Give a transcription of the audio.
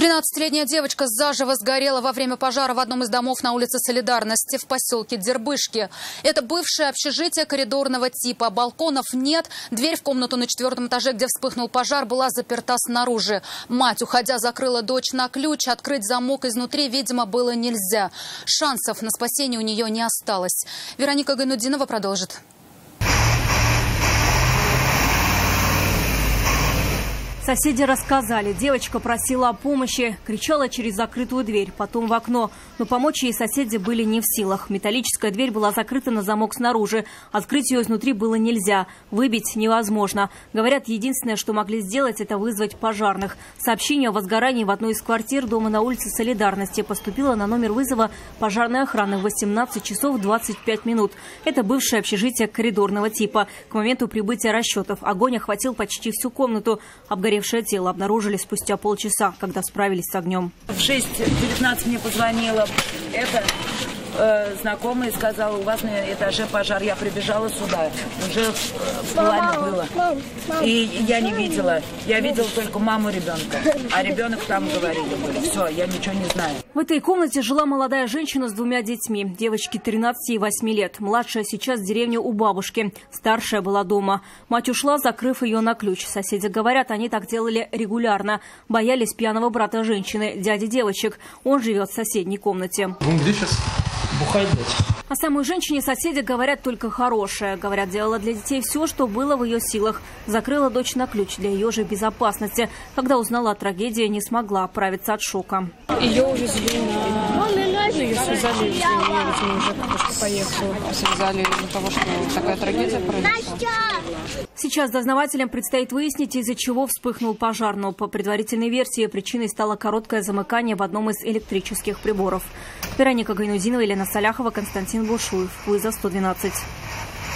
13-летняя девочка заживо сгорела во время пожара в одном из домов на улице Солидарности в поселке Дербышки. Это бывшее общежитие коридорного типа. Балконов нет. Дверь в комнату на 4-м этаже, где вспыхнул пожар, была заперта снаружи. Мать, уходя, закрыла дочь на ключ. Открыть замок изнутри, видимо, было нельзя. Шансов на спасение у нее не осталось. Вероника Гайнудинова продолжит. Соседи рассказали, девочка просила о помощи, кричала через закрытую дверь, потом в окно. Но помочь ей соседи были не в силах. Металлическая дверь была закрыта на замок снаружи. Открыть ее изнутри было нельзя. Выбить невозможно. Говорят, единственное, что могли сделать, это вызвать пожарных. Сообщение о возгорании в одной из квартир дома на улице Солидарности поступило на номер вызова пожарной охраны в 18 часов 25 минут. Это бывшее общежитие коридорного типа. К моменту прибытия расчетов огонь охватил почти всю комнату. Обгоревшее тело обнаружили спустя полчаса, когда справились с огнем. В 6:19 мне позвонила знакомая и сказала: у вас на этаже пожар. Я прибежала сюда, уже пламя было. И я не видела. Я видела только маму ребенка. А ребенок там говорили. Все, я ничего не знаю. В этой комнате жила молодая женщина с 2 детьми. Девочке 13 и 8 лет. Младшая сейчас в деревне у бабушки. Старшая была дома. Мать ушла, закрыв ее на ключ. Соседи говорят, они так делали регулярно. Боялись пьяного брата женщины, дяди девочек. Он живет в соседней комнате. Вы где сейчас? Бухает, блядь. О самой женщине соседи говорят только хорошее. Говорят, делала для детей все, что было в ее силах. Закрыла дочь на ключ для ее же безопасности. Когда узнала о трагедии, не смогла оправиться от шока. Ее увезли ее связали, видимо, уже потому что поехала. Связали из-за того, что такая трагедия произошла. Сейчас дознавателям предстоит выяснить, из-за чего вспыхнул пожар. Но по предварительной версии причиной стало короткое замыкание в одном из электрических приборов. Вероника Гайнудинова, Елена Саляхова, Константин Бушуев. Вызов 112.